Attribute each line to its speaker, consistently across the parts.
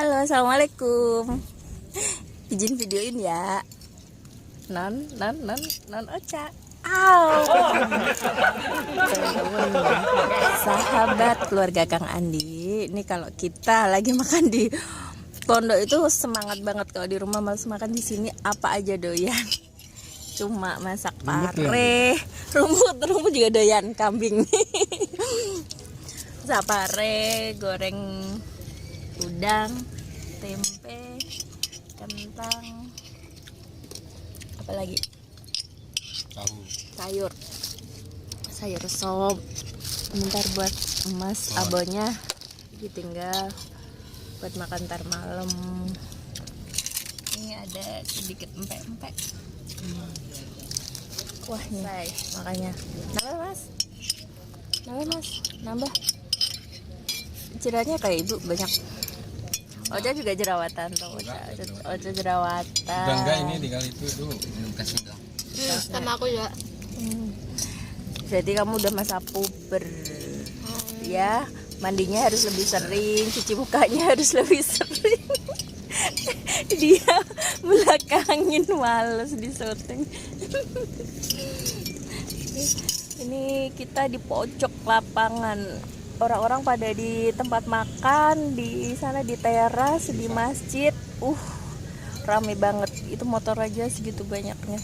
Speaker 1: Halo, assalamualaikum. Izin videoin ya. Non Ocha. Teman-teman, sahabat keluarga Kang Andi. Ini kalau kita lagi makan di pondok itu semangat banget. Kalau di rumah malas makan, di sini apa aja doyan. Cuma masak pare, rumput juga doyan, kambing. Masak pare, goreng udang, tempe, kentang, apa lagi? Sayur sop. Bentar buat emas abonya ditinggal buat makan ntar malam. Ini ada sedikit empek-empek. Wah nih makanya nambah jerawatnya kayak ibu banyak. Ocha juga jerawatan tuh. Ocha jerawatan.
Speaker 2: Udah enggak ini tinggal itu belum kasih bilang.
Speaker 3: Sama aku juga.
Speaker 1: Berarti kamu udah masa puber. Ya, mandinya harus lebih sering, cuci mukanya harus lebih sering. Dia belakangin, males di syuting. Ini kita di pojok lapangan. Orang-orang pada di tempat makan, di sana di teras, di masjid. Rame banget. Itu motor aja segitu banyaknya.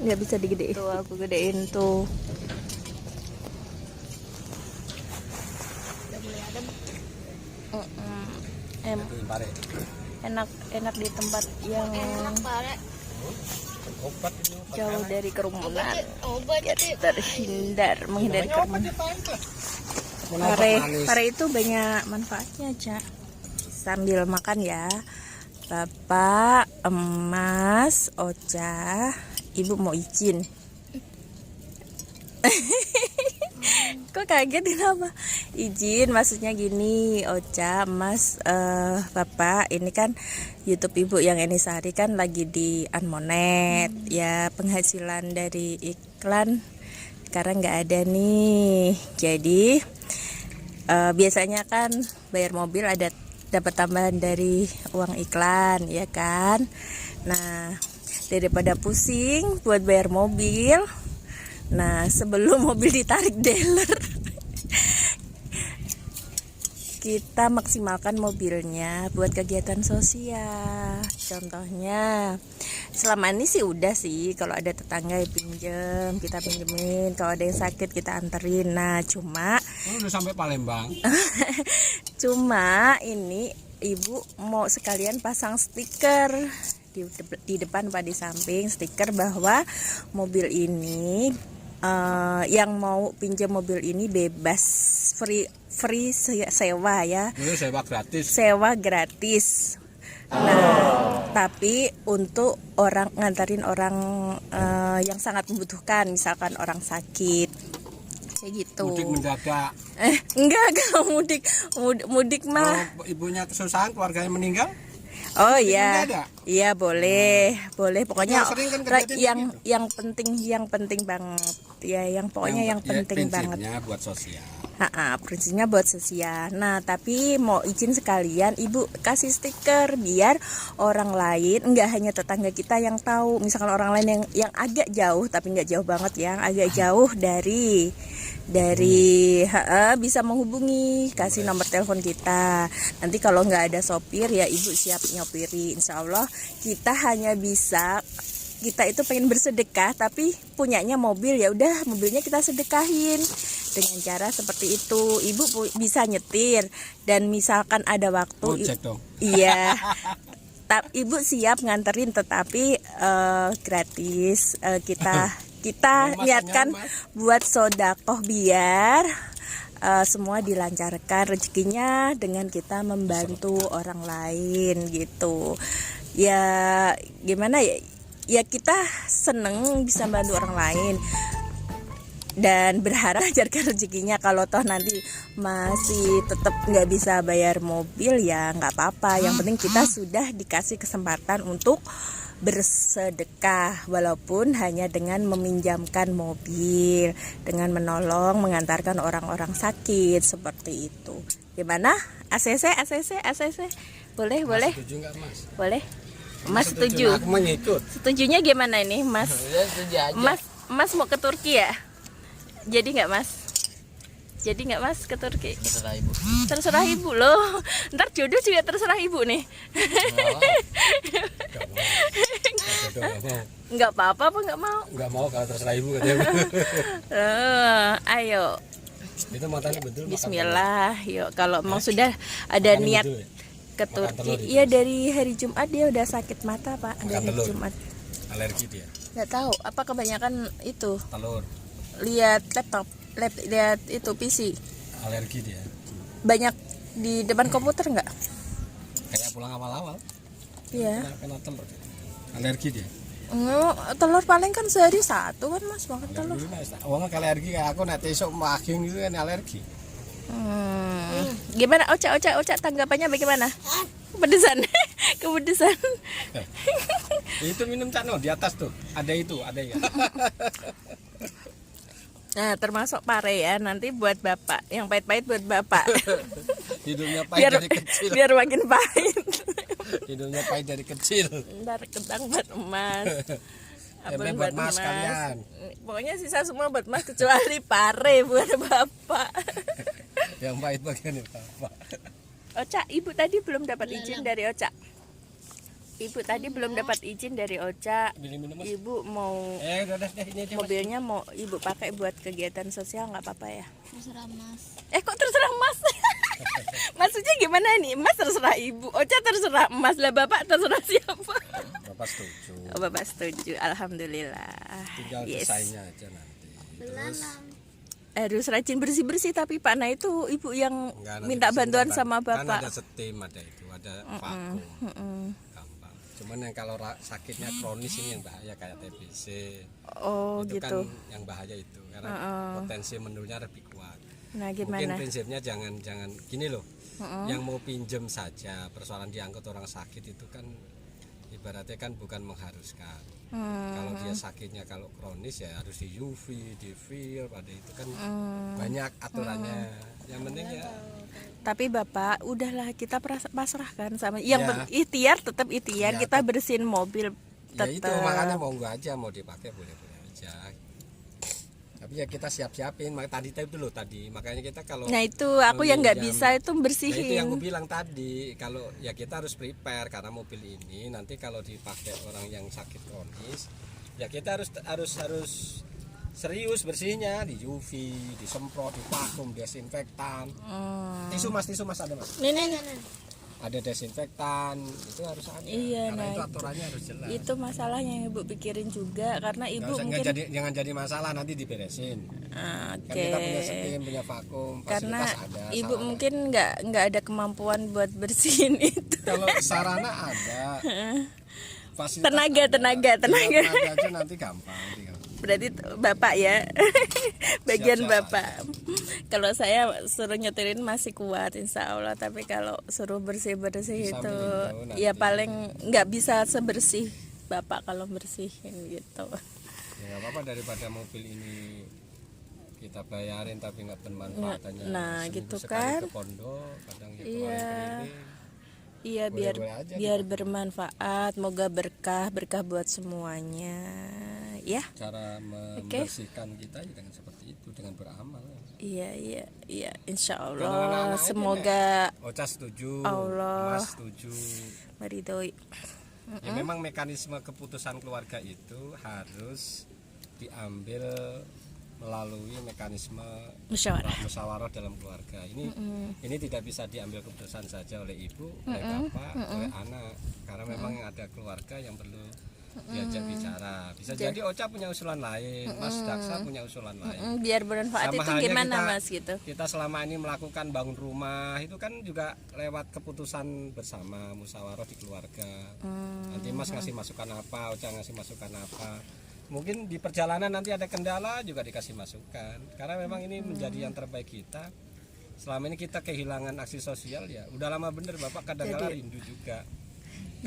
Speaker 1: Nggak bisa digedein. Tuh aku gedein tuh. Enak di tempat yang jauh dari kerumunan. Menghindari kerumunan. Pare itu banyak manfaatnya, Cak. Sambil makan ya, Bapak, Emas, Ocha, Ibu mau izin. Kok kaget kenapa? Izin maksudnya gini, Ocha, Mas, Bapak, ini kan YouTube Ibu yang Eni Sari kan lagi di Unmonet. Ya, penghasilan dari iklan sekarang nggak ada nih. Jadi biasanya kan bayar mobil ada dapat tambahan dari uang iklan, ya kan? Nah, daripada pusing buat bayar mobil, nah sebelum mobil ditarik dealer, kita maksimalkan mobilnya buat kegiatan sosial. Contohnya selama ini sih udah sih, kalau ada tetangga yang pinjem kita pinjemin, kalau ada yang sakit kita anterin. Nah cuma
Speaker 2: udah sampai Palembang.
Speaker 1: Cuma ini ibu mau sekalian pasang stiker di depan apa di samping, stiker bahwa mobil ini yang mau pinjam mobil ini bebas, free sewa ya. Sewa gratis. Nah, tapi untuk ngantarin orang yang sangat membutuhkan, misalkan orang sakit, kayak gitu.
Speaker 2: Mudik mendadak.
Speaker 1: Enggak mudik mah.
Speaker 2: Ibunya kesusahan, keluarganya meninggal.
Speaker 1: Oh iya, iya boleh. Pokoknya
Speaker 2: kan
Speaker 1: yang penting banget. Ya, yang penting banget.
Speaker 2: Prinsipnya buat sosial.
Speaker 1: Prinsipnya buat sosial. Nah, tapi mau izin sekalian, Ibu kasih stiker biar orang lain, enggak hanya tetangga kita yang tahu. Misalkan orang lain yang agak jauh, tapi enggak jauh banget ya, agak jauh dari bisa menghubungi, kasih nomor telepon kita. Nanti kalau nggak ada sopir ya Ibu siap nyopiri. Insya Allah kita itu pengen bersedekah tapi punyanya mobil, ya udah mobilnya kita sedekahin dengan cara seperti itu. Ibu bisa nyetir dan misalkan ada waktu, iya. Ibu siap nganterin tetapi gratis. Kita niatkan buat sodakoh biar semua dilancarkan rezekinya dengan kita membantu orang lain gitu. Ya gimana ya? Ya kita seneng bisa bantu orang lain dan berharap lancarkan rezekinya. Kalau toh nanti masih tetap nggak bisa bayar mobil ya nggak apa-apa. Yang penting kita sudah dikasih kesempatan untuk bersedekah walaupun hanya dengan meminjamkan mobil, dengan menolong mengantarkan orang-orang sakit seperti itu. Gimana? ACC? Boleh?
Speaker 2: Setuju nggak Mas?
Speaker 1: Boleh? Mas setuju.
Speaker 2: Aku mengikut.
Speaker 1: Setujunya gimana ini, Mas?
Speaker 3: Ya, setuju aja.
Speaker 1: Mas mau ke Turki ya? Jadi nggak Mas? Jadi nggak Mas ke Turki?
Speaker 3: Terserah ibu.
Speaker 1: Terserah ibu loh. Ntar jodoh juga terserah ibu nih. Nggak apa-apa apa nggak mau?
Speaker 2: Nggak mau kalau terserah ibu katanya.
Speaker 1: Ayo.
Speaker 2: Itu matanya betul.
Speaker 1: Bismillah. Yuk kalau memang sudah ada
Speaker 2: Makan
Speaker 1: niat
Speaker 2: betul ya?
Speaker 1: ke
Speaker 2: Makan telur
Speaker 1: Turki.
Speaker 2: itu.
Speaker 1: Iya dari hari Jumat dia udah sakit mata Pak.
Speaker 2: Makan
Speaker 1: Dari
Speaker 2: telur.
Speaker 1: Jumat.
Speaker 2: Alergi dia.
Speaker 1: Nggak tahu apa kebanyakan itu
Speaker 2: Telur.
Speaker 1: lihat laptop, lihat itu PC.
Speaker 2: Alergi dia.
Speaker 1: Banyak di depan komputer nggak?
Speaker 2: Kayak pulang awal-awal.
Speaker 1: Iya.
Speaker 2: Kena telur. Alergi dia.
Speaker 1: Telur paling kan sehari satu kan Mas makan telur.
Speaker 2: Wong alergi kayak aku nek esuk maging itu kan alergi.
Speaker 1: Gimana Oca tanggapannya bagaimana? Pedesan. Kepedesan.
Speaker 2: Itu minum cano di atas tuh. Ada ya.
Speaker 1: Nah, termasuk pare ya. Nanti buat Bapak. Yang pahit-pahit buat Bapak.
Speaker 2: Hidungnya pahit dari kecil.
Speaker 1: Biar makin pahit.
Speaker 2: Hidungnya pahit dari kecil.
Speaker 1: Ntar kentang buat Emas. Abang
Speaker 2: buat Mas kalian.
Speaker 1: Pokoknya sisa semua buat Mas kecuali pare buat Bapak.
Speaker 2: Yang pahit bagian itu apa?
Speaker 1: Oca, Ibu tadi belum dapat izin dari Oca. Ibu tadi belum dapat izin dari Oca.
Speaker 2: Minum Mas.
Speaker 1: Ibu mau
Speaker 2: Udah deh ini aja Mas.
Speaker 1: mobilnya mau Ibu pakai buat kegiatan sosial nggak apa-apa ya?
Speaker 4: Terserah Mas.
Speaker 1: Kok terserah Mas? Maksudnya gimana nih? Mas terserah Ibu, Oca terserah Mas, lah Bapak terserah siapa?
Speaker 2: Bapak setuju.
Speaker 1: Oh, Bapak setuju, alhamdulillah.
Speaker 2: Tinggal desainnya aja nanti. Terus
Speaker 1: Harus rajin bersih-bersih tapi Pak Nah itu Ibu yang
Speaker 2: enggak, nanti
Speaker 1: minta
Speaker 2: di sini
Speaker 1: bantuan
Speaker 2: kan
Speaker 1: sama
Speaker 2: Kan
Speaker 1: Bapak.
Speaker 2: ada steam, ada itu, ada vakum. Gampang. Cuman yang kalau sakitnya kronis ini yang bahaya kayak TBC.
Speaker 1: Oh
Speaker 2: itu
Speaker 1: gitu.
Speaker 2: kan yang bahaya itu karena potensi menurunnya lebih kuat.
Speaker 1: Nah
Speaker 2: Mungkin
Speaker 1: gimana?
Speaker 2: prinsipnya jangan gini loh. Yang mau pinjem saja, persoalan diangkut orang sakit itu kan ibaratnya kan bukan mengharuskan. Kalau dia sakitnya kalau kronis ya harus di UV, di feel, pada itu kan banyak aturannya. Yang penting ya.
Speaker 1: Tapi Bapak, udahlah kita pasrahkan sama yang
Speaker 2: Ya.
Speaker 1: ikhtiar tetap ikhtiar,
Speaker 2: Ya,
Speaker 1: kita bersihin mobil
Speaker 2: Ya itu
Speaker 1: tetap.
Speaker 2: makanya mau enggak aja mau dipakai boleh-boleh aja. Tapi ya kita siap-siapin. Tadi dulu tadi makanya kita kalau
Speaker 1: Nah itu aku yang nggak
Speaker 2: meminjam-
Speaker 1: bisa itu
Speaker 2: Nah,
Speaker 1: bersihin.
Speaker 2: itu yang aku bilang tadi, kalau ya kita harus prepare karena mobil ini nanti kalau dipakai orang yang sakit kronis, ya kita harus serius bersihnya, di UV, disemprot, divakum, desinfektan. Tisu mas ada mas?
Speaker 1: Nih.
Speaker 2: Ada desinfektan, itu harus ada.
Speaker 1: Iya,
Speaker 2: karena
Speaker 1: nah
Speaker 2: itu aturannya harus jelas.
Speaker 1: Itu masalahnya yang Ibu pikirin juga karena Ibu mungkin
Speaker 2: Jangan jadi masalah nanti diberesin.
Speaker 1: Oke.
Speaker 2: Kan kita punya steam, punya vakum,
Speaker 1: Karena
Speaker 2: fasilitas ada.
Speaker 1: Ibu
Speaker 2: sarana.
Speaker 1: mungkin nggak ada kemampuan buat bersihin itu.
Speaker 2: Kalau sarana ada, fasilitas
Speaker 1: Tenaga,
Speaker 2: ada.
Speaker 1: tenaga.
Speaker 2: Tinggal tenaga aja nanti gampang.
Speaker 1: Berarti Bapak ya. Bagian
Speaker 2: Siap-siap
Speaker 1: Bapak. Kalau saya suruh nyetirin masih kuat insya Allah. Tapi kalau suruh bersih-bersih
Speaker 2: Bisa
Speaker 1: itu
Speaker 2: menyentuh
Speaker 1: ya
Speaker 2: nanti.
Speaker 1: paling nggak bisa sebersih Bapak kalau bersihin gitu.
Speaker 2: Ya nggak apa-apa daripada mobil ini kita bayarin tapi nggak bermanfaatannya.
Speaker 1: Nah,
Speaker 2: Seminggu
Speaker 1: gitu
Speaker 2: sekali
Speaker 1: kan.
Speaker 2: ke pondok, kadang ya
Speaker 1: Iya.
Speaker 2: keliling-keliling.
Speaker 1: Iya biar
Speaker 2: Boleh-boleh aja
Speaker 1: biar bermanfaat, moga berkah buat semuanya. Ya.
Speaker 2: Cara membersihkan kita ya dengan seperti itu, dengan beramal.
Speaker 1: Iya. Insya
Speaker 2: Dan
Speaker 1: Allah
Speaker 2: anak-anak aja
Speaker 1: semoga
Speaker 2: Ocha setuju,
Speaker 1: Allah.
Speaker 2: Mas setuju.
Speaker 1: meridhoi.
Speaker 2: Ya, memang mekanisme keputusan keluarga itu harus diambil melalui mekanisme musyawarah dalam keluarga. Ini tidak bisa diambil keputusan saja oleh ibu, oleh bapak, oleh anak, karena memang ada keluarga yang perlu diajak bicara. Bisa jadi Ocha punya usulan lain, Mas Daksa punya usulan lain.
Speaker 1: Biar bermanfaat
Speaker 2: Sama
Speaker 1: itu
Speaker 2: halnya
Speaker 1: gimana
Speaker 2: kita-
Speaker 1: Mas gitu?
Speaker 2: Kita selama ini melakukan bangun rumah itu kan juga lewat keputusan bersama musyawarah di keluarga. Nanti Mas ngasih masukan apa, Ocha ngasih masukan apa. Mungkin di perjalanan nanti ada kendala juga dikasih masukan. Karena memang ini menjadi yang terbaik kita. Selama ini kita kehilangan aksi sosial ya. Udah lama bener Bapak kadang-kadang rindu juga.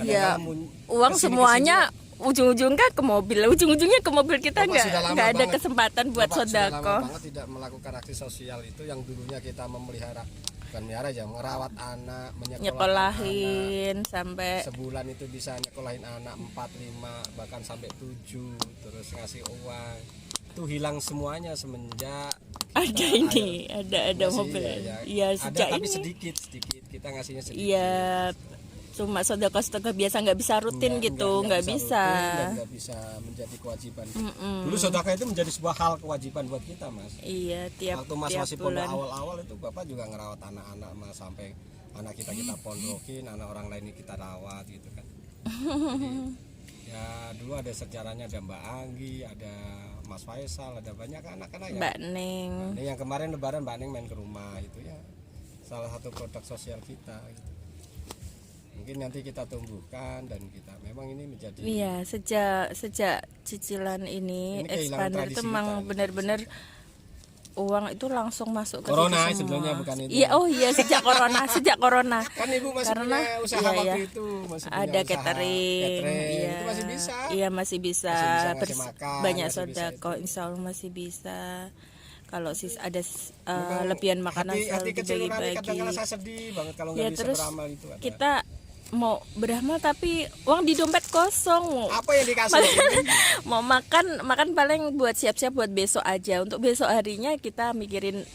Speaker 1: Ya, uang semuanya ujung-ujungnya ke mobil, ujung-ujungnya ke mobil kita nggak ada kesempatan buat sodako.
Speaker 2: Banget tidak melakukan aksi sosial itu yang dulunya kita memelihara, bukan melihara aja, merawat anak,
Speaker 1: nyekolahin anak, sampai
Speaker 2: sebulan itu bisa nyekolahin anak 4, 5 bahkan sampai 7, terus ngasih uang itu hilang semuanya semenjak
Speaker 1: ada ini, ada mobil. Iya, sejak
Speaker 2: ada, tapi
Speaker 1: ini
Speaker 2: sedikit kita ngasihnya sedikit.
Speaker 1: Iya, cuma sodako biasa nggak bisa rutin nggak bisa.
Speaker 2: Nggak bisa menjadi kewajiban. Dulu sodako itu menjadi sebuah hal kewajiban buat kita, Mas.
Speaker 1: Iya,
Speaker 2: waktu Mas masih pondok awal-awal itu Bapak juga ngerawat anak-anak, Mas, sampai anak kita pondokin, anak orang lain kita rawat gitu kan. Jadi, ya dulu ada sejarahnya, ada Mbak Anggi, ada Mas Faisal, ada banyak anak-anak ya.
Speaker 1: Mbak Neng
Speaker 2: yang kemarin lebaran Mbak Neng main ke rumah itu ya salah satu produk sosial kita gitu. Mungkin nanti kita tumbuhkan dan kita memang ini menjadi
Speaker 1: sejak cicilan ini expander itu memang benar-benar uang itu langsung masuk ke
Speaker 2: corona sebelumnya, bukan itu.
Speaker 1: Iya, sejak corona
Speaker 2: kan Ibu masih punya usaha waktu itu, masih
Speaker 1: ada catering.
Speaker 2: Itu masih bisa.
Speaker 1: Iya, masih bisa
Speaker 2: makan,
Speaker 1: banyak sodako, insya Allah masih bisa. Kalau ada lebihan makanan selalu dibagi-bagi.
Speaker 2: Kadang-kadang saya sedih banget kalau nggak bisa beramal itu.
Speaker 1: Kita mau beramal tapi uang di dompet kosong.
Speaker 2: Apa yang dikasih?
Speaker 1: Mau makan paling buat siap-siap buat besok aja. Untuk besok harinya kita mikirin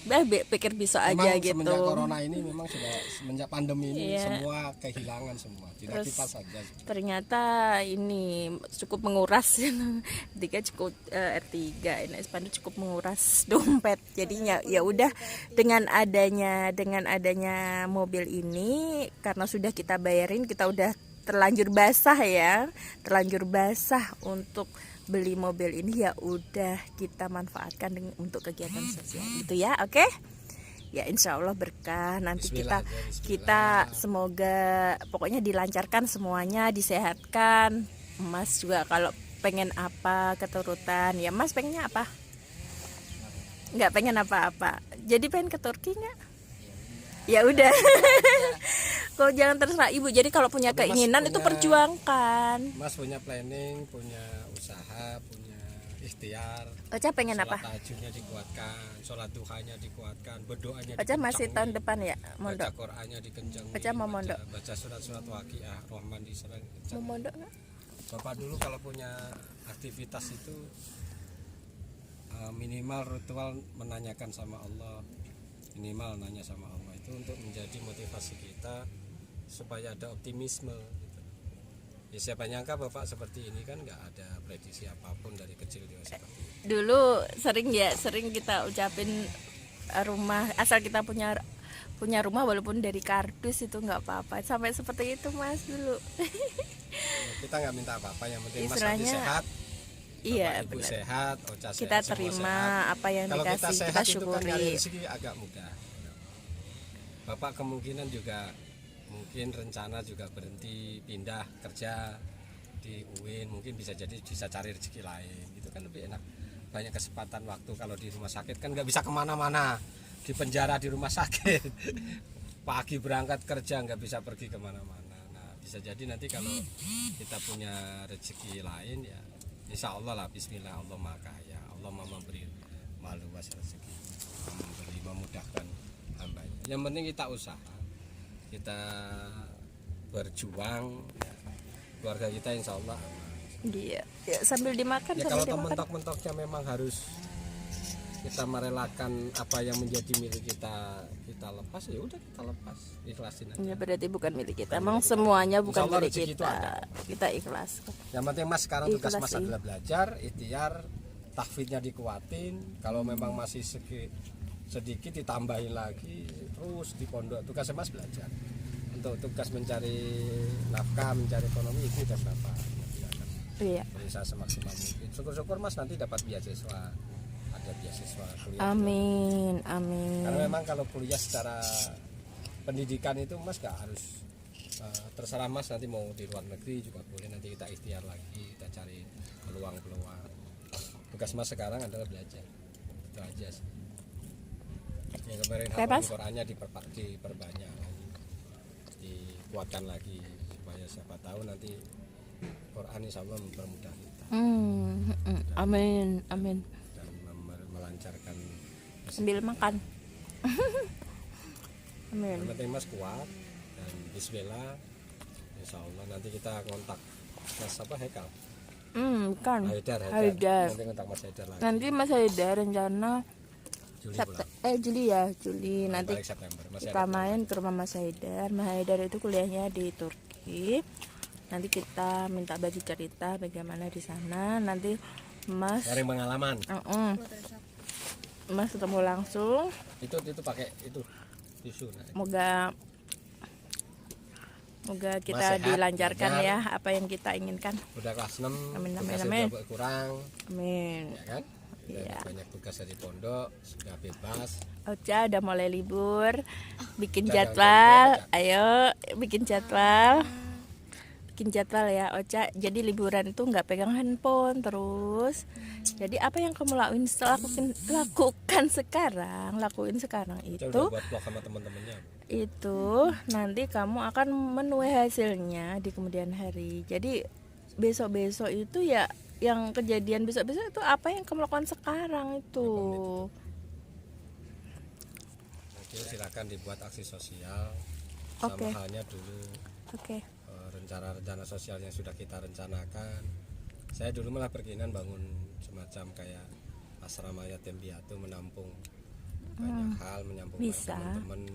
Speaker 1: pikir besok
Speaker 2: memang
Speaker 1: aja gitu.
Speaker 2: Semenjak corona ini memang sudah semenjak pandemi ini semua kehilangan semua. Tidak kita saja.
Speaker 1: Ternyata ini cukup menguras. Tiga cukup R3 ini expander cukup menguras dompet. Jadinya ya udah dengan adanya mobil ini karena sudah kita bayarin, kita udah terlanjur basah untuk beli mobil ini, ya udah kita manfaatkan untuk kegiatan sosial gitu ya. Oke? Ya insya Allah berkah. Nanti kita semoga pokoknya dilancarkan semuanya, disehatkan. Mas juga kalau pengen apa keturutan, ya Mas pengennya apa? Nggak pengen apa-apa. Jadi pengen ke Turki nggak? Ya udah. Kok jangan terserah Ibu. Jadi kalau punya keinginan itu perjuangkan.
Speaker 2: Mas punya planning, punya usaha, punya ikhtiar.
Speaker 1: Ocha pengen apa?
Speaker 2: Sholat tahajudnya dikuatkan, sholat duhanya dikuatkan, berdoanya.
Speaker 1: Ocha masih tahun depan ya mondok.
Speaker 2: Baca Qur'annya dikencang.
Speaker 1: Ocha mau mondok.
Speaker 2: Baca surat-surat Waqiah, Rahman diserang.
Speaker 1: Mau mondok nggak?
Speaker 2: Bapak dulu kalau punya aktivitas itu minimal ritual menanyakan sama Allah, minimal nanya sama Allah, itu untuk menjadi motivasi kita supaya ada optimisme gitu. Ya siapa nyangka Bapak seperti ini kan, nggak ada prediksi apapun dari kecil juga seperti ini.
Speaker 1: Dulu sering kita ucapin rumah, asal kita punya rumah walaupun dari kardus itu nggak apa-apa, sampai seperti itu Mas dulu.
Speaker 2: Kita nggak minta apa-apa, yang penting Mas Andi sehat.
Speaker 1: Iya,
Speaker 2: Ibu sehat, Ocha sehat,
Speaker 1: kita terima
Speaker 2: sehat.
Speaker 1: apa yang
Speaker 2: kalau
Speaker 1: dikasih,
Speaker 2: kita
Speaker 1: syukuri.
Speaker 2: Itu kan rezeki agak mudah. Bapak kemungkinan juga mungkin rencana juga berhenti pindah kerja di UIN, mungkin bisa cari rezeki lain gitu kan, lebih enak, banyak kesempatan waktu. Kalau di rumah sakit kan nggak bisa kemana-mana, di penjara di rumah sakit. Pagi berangkat kerja nggak bisa pergi kemana-mana. Nah bisa jadi nanti kalau kita punya rezeki lain ya insya Allah lah, bismillah, Allah maha kaya, Allah mau memberi luas rezeki, memudahkan hambanya. Yang penting kita usaha, kita berjuang, ya, keluarga kita insya Allah aman.
Speaker 1: Iya, ya, sambil dimakan.
Speaker 2: Ya kalau mentok-mentoknya memang harus kita merelakan apa yang menjadi milik kita lepas, ya udah kita lepas, ikhlasin aja.
Speaker 1: Ya berarti bukan milik kita, emang semuanya bukan milik kita. Kita ikhlas.
Speaker 2: Yang penting Mas sekarang tugas Mas adalah belajar, ikhtiar, tahfidnya dikuatin. Kalau memang masih sedikit ditambahin lagi, terus di pondok. Tugasnya Mas belajar. Untuk tugas mencari nafkah, mencari ekonomi itu tugas Bapak.
Speaker 1: Iya.
Speaker 2: Berusaha semaksimal mungkin. Syukur-syukur Mas nanti dapat beasiswa. Ada beasiswa kuliah.
Speaker 1: Amin.
Speaker 2: Karena memang kalau kuliah secara pendidikan itu Mas gak harus terserah Mas, nanti mau di luar negeri juga boleh, nanti kita ikhtiar lagi, kita cari peluang-peluang. Tugas Mas sekarang adalah belajar, itu aja sih. Yang kemarin hafal Qurannya diperbanyak lagi, dikuatkan lagi supaya ya siapa tahu nanti Quran insya Allah mempermudah kita.
Speaker 1: Amin, amin.
Speaker 2: Dan melancarkan
Speaker 1: Sambil makan. Amin.
Speaker 2: Yang penting Mas kuat dan bismillah, insya Allah nanti kita kontak Mas apa Hekal?
Speaker 1: Bukan.
Speaker 2: Haidar. Nanti kontak Mas Haidar lagi.
Speaker 1: Nanti Mas Haidar rencana
Speaker 2: Juli
Speaker 1: Juli nanti
Speaker 2: September.
Speaker 1: kita main ke rumah Mas Haidar. Mas Haidar itu kuliahnya di Turki. Nanti kita minta bagi cerita bagaimana di sana. Nanti Mas
Speaker 2: sharing pengalaman.
Speaker 1: Mas ketemu langsung.
Speaker 2: Itu pakai itu tisu.
Speaker 1: Moga kita
Speaker 2: sehat,
Speaker 1: dilancarkan
Speaker 2: belajar.
Speaker 1: ya apa yang kita inginkan.
Speaker 2: Udah kelas 6.
Speaker 1: Amin, amin,
Speaker 2: tugasnya
Speaker 1: amin.
Speaker 2: juga berkurang.
Speaker 1: Amin.
Speaker 2: Ya kan? Udah
Speaker 1: Iya.
Speaker 2: banyak tugas dari pondok, sudah bebas.
Speaker 1: Ocha udah mulai libur, bikin
Speaker 2: Ocha,
Speaker 1: jadwal,
Speaker 2: Ocha.
Speaker 1: ayo bikin jadwal ya Ocha. Jadi liburan itu nggak pegang handphone terus. Jadi apa yang kamu lakukan sekarang
Speaker 2: Saya
Speaker 1: itu
Speaker 2: udah buat vlog sama teman-temannya.
Speaker 1: itu nanti kamu akan menuai hasilnya di kemudian hari. Jadi besok-besok itu ya yang kejadian besok-besok itu apa yang kamu lakukan sekarang itu.
Speaker 2: Oke, silakan dibuat aksi sosial.
Speaker 1: Oke.
Speaker 2: Sama halnya dulu
Speaker 1: Oke.
Speaker 2: rencana-rencana sosial yang sudah kita rencanakan. Saya dulu malah berkeinginan bangun semacam kayak asrama yatim piatu, menampung banyak hal, menyambung
Speaker 1: Bisa.
Speaker 2: teman-teman,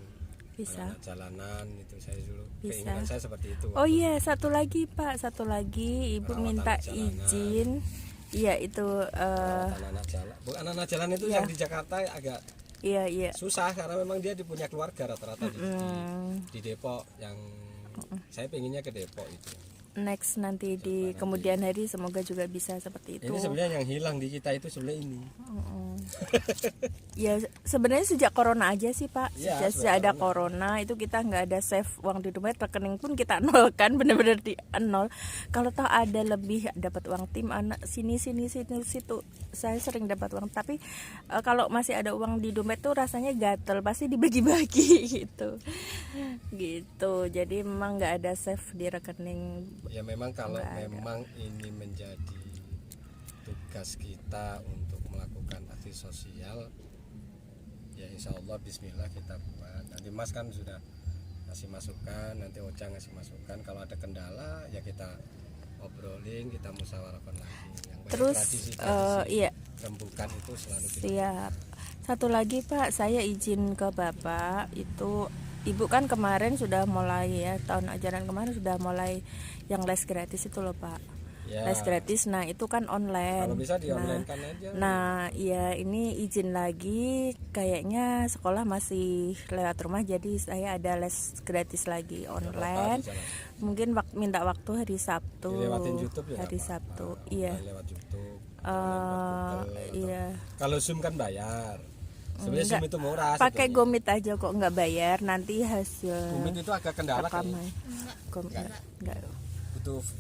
Speaker 1: Bisa.
Speaker 2: anak jalanan, itu saya dulu
Speaker 1: Bisa.
Speaker 2: keinginan saya seperti itu.
Speaker 1: Oh iya, satu lagi Pak, Ibu
Speaker 2: Perawatan
Speaker 1: minta
Speaker 2: jalanan.
Speaker 1: izin. Iya itu
Speaker 2: Anak-anak jalan, bukan anak jalan itu yang di Jakarta agak
Speaker 1: iya.
Speaker 2: susah karena memang dia punya keluarga rata-rata di Depok yang saya pengennya ke Depok itu.
Speaker 1: Next nanti di kemudian hari semoga juga bisa seperti itu.
Speaker 2: Ini sebenarnya yang hilang di kita itu sebenarnya ini.
Speaker 1: Ya sebenarnya sejak corona aja sih Pak.
Speaker 2: Ya,
Speaker 1: Sejak ada corona itu kita nggak ada save uang di dompet, rekening pun kita nol kan, bener-bener di nol. Kalau tahu ada lebih dapat uang tim anak sini situ, saya sering dapat uang. Tapi kalau masih ada uang di dompet tuh rasanya gatel, pasti dibagi-bagi gitu. Jadi memang nggak ada save di rekening.
Speaker 2: Ya memang kalau memang ini menjadi tugas kita untuk melakukan aksi sosial, ya insya Allah bismillah kita buat. Nanti Mas kan sudah ngasih masukan, nanti Ocha ngasih masukan. Kalau ada kendala ya kita obrolin, kita musyawarahkan lagi. Yang
Speaker 1: Terus iya
Speaker 2: rembukan itu selalu kita.
Speaker 1: Siap. Satu lagi Pak, saya izin ke Bapak itu. Ibu kan kemarin sudah mulai ya, tahun ajaran kemarin sudah mulai yang les gratis itu loh Pak.
Speaker 2: Ya.
Speaker 1: Les gratis, nah itu kan online.
Speaker 2: Kalau bisa di online kan aja.
Speaker 1: Nah ya ini izin lagi, kayaknya sekolah masih lewat rumah, jadi saya ada les gratis lagi online. Mungkin minta waktu hari Sabtu.
Speaker 2: Lewatin YouTube ya.
Speaker 1: Hari Sabtu, iya.
Speaker 2: Lewat YouTube.
Speaker 1: Iya.
Speaker 2: Kalau Zoom kan bayar. Sebenarnya Zoom itu murah.
Speaker 1: Pakai Gomit aja kok, nggak bayar, nanti hasil
Speaker 2: Gomit itu agak kendala
Speaker 1: rekaman. Enggak.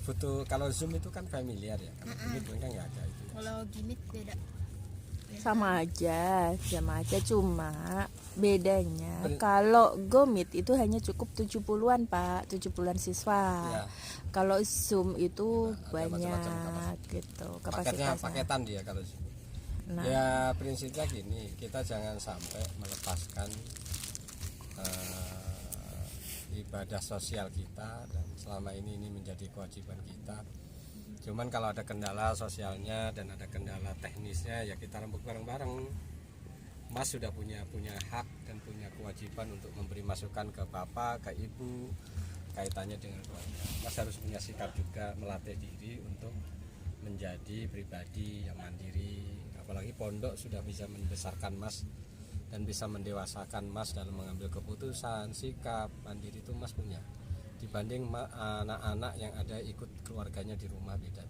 Speaker 2: Butuh kalau Zoom itu kan familiar ya. Gomit kan nggak ada itu.
Speaker 3: Kalau Gimit beda.
Speaker 1: Sama aja, cuma bedanya kalau Gomit itu hanya cukup 70-an Pak, 70-an siswa.
Speaker 2: Ya.
Speaker 1: Kalau Zoom itu banyak
Speaker 2: macam-macam
Speaker 1: gitu
Speaker 2: Paketnya
Speaker 1: kapasitasnya.
Speaker 2: paketan dia kalau Zoom.
Speaker 1: Nah.
Speaker 2: Ya prinsipnya gini, kita jangan sampai melepaskan ibadah sosial kita, dan selama ini menjadi kewajiban kita. Cuman kalau ada kendala sosialnya dan ada kendala teknisnya ya kita rembuk bareng-bareng. Mas sudah punya hak dan punya kewajiban untuk memberi masukan ke bapak, ke ibu kaitannya dengan keluarga. Mas harus punya sikap juga melatih diri untuk menjadi pribadi yang mandiri. Apalagi pondok sudah bisa membesarkan Mas dan bisa mendewasakan Mas dalam mengambil keputusan, sikap mandiri itu Mas punya. Dibanding anak-anak yang ada ikut keluarganya di rumah beda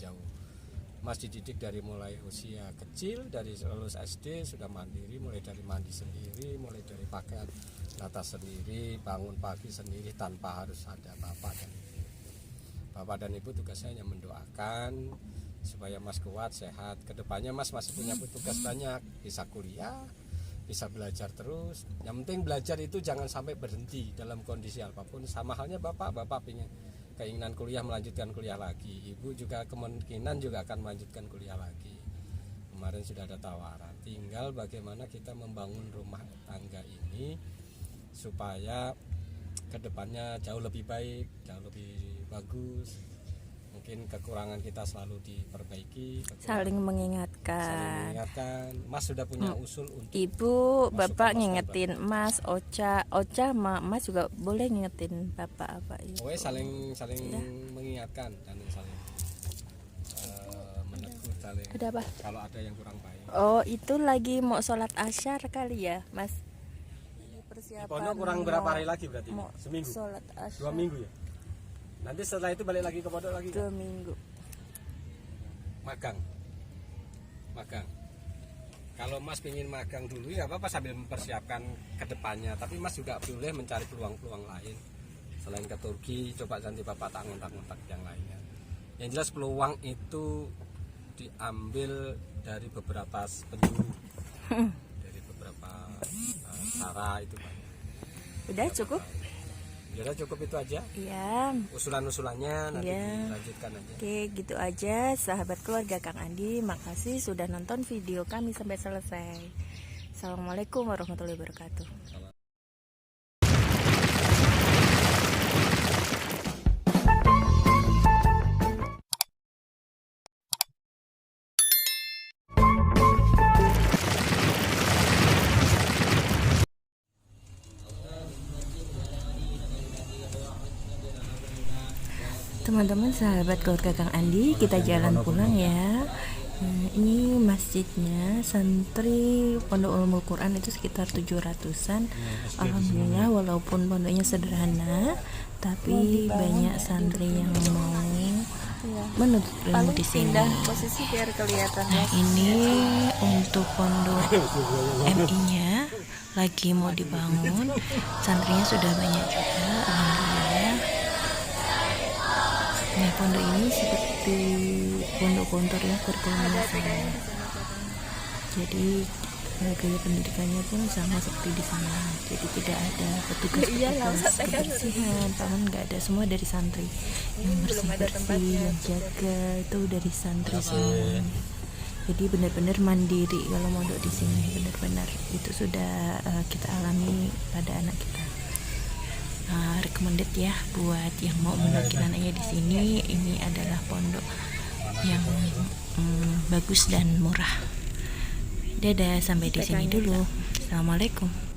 Speaker 2: jauh. Mas dididik dari mulai usia kecil, dari lulus SD sudah mandiri, mulai dari mandi sendiri, mulai dari pakaian atas sendiri, bangun pagi sendiri tanpa harus ada bapak dan ibu. Bapak dan ibu tugasnya hanya mendoakan supaya Mas kuat, sehat. Kedepannya Mas masih punya tugas banyak, bisa kuliah, bisa belajar terus. Yang penting belajar itu jangan sampai berhenti dalam kondisi apapun. Sama halnya bapak pengen keinginan kuliah melanjutkan kuliah lagi, ibu juga kemungkinan juga akan melanjutkan kuliah lagi. Kemarin sudah ada tawaran, tinggal bagaimana kita membangun rumah tangga ini supaya kedepannya jauh lebih baik, jauh lebih bagus. Mungkin kekurangan kita selalu diperbaiki,
Speaker 1: saling mengingatkan.
Speaker 2: Mas sudah punya usul untuk
Speaker 1: Ibu, bapak ngingetin Mas, Ocha, Mas juga boleh ngingetin bapak apa itu.
Speaker 2: Saling mengingatkan dan saling menegur, saling.
Speaker 1: Ada apa?
Speaker 2: Kalau ada yang kurang baik.
Speaker 1: Oh, itu lagi mau sholat asyar kali ya, Mas?
Speaker 2: Di pondok kurang berapa hari lagi berarti? Seminggu?
Speaker 1: Sholat asyar.
Speaker 2: 2 minggu ya? Nanti setelah itu balik lagi ke pondok lagi?
Speaker 1: 2 minggu.
Speaker 2: Magang. Kalau Mas ingin magang dulu ya apa-apa sambil mempersiapkan ke depannya. Tapi Mas juga boleh mencari peluang-peluang lain. Selain ke Turki, coba nanti Bapak tak ngontak-ngontak yang lainnya. Yang jelas peluang itu diambil dari beberapa penjuru. Dari beberapa cara itu Pak.
Speaker 1: Udah cukup?
Speaker 2: Ya cukup itu aja.
Speaker 1: Iya.
Speaker 2: Usulan-usulannya nanti dilanjutkan aja.
Speaker 1: Oke, gitu aja sahabat keluarga Kang Andi. Makasih sudah nonton video kami sampai selesai. Assalamualaikum warahmatullahi wabarakatuh. Teman-teman sahabat keluarga Kang Andi, kita jalan pulang ya. Ini masjidnya, santri Pondok Ulumul Quran itu sekitar 700-an. Alhamdulillah walaupun pondoknya sederhana, tapi banyak santri yang mau menuntut ilmu di sini. Posisi biar kelihatan. Nah, ini untuk pondok MI-nya lagi mau dibangun. Santrinya sudah banyak juga, alhamdulillah. Nah, pondok ini seperti pondok kontor ya, kurikulumnya sama. Jadi gaya pendidikannya pun sama seperti di sana. Jadi tidak ada petugas kebersihan, paman nggak ada, semua dari santri. Yang bersih-bersih, yang jaga itu dari santri semua. Jadi benar-benar mandiri kalau mondok di sini, benar-benar itu sudah kita alami pada anak kita. Recommended ya buat yang mau menukil anaknya di sini. Ini adalah pondok yang bagus dan murah. Dadah, sampai di sini dulu. Assalamualaikum.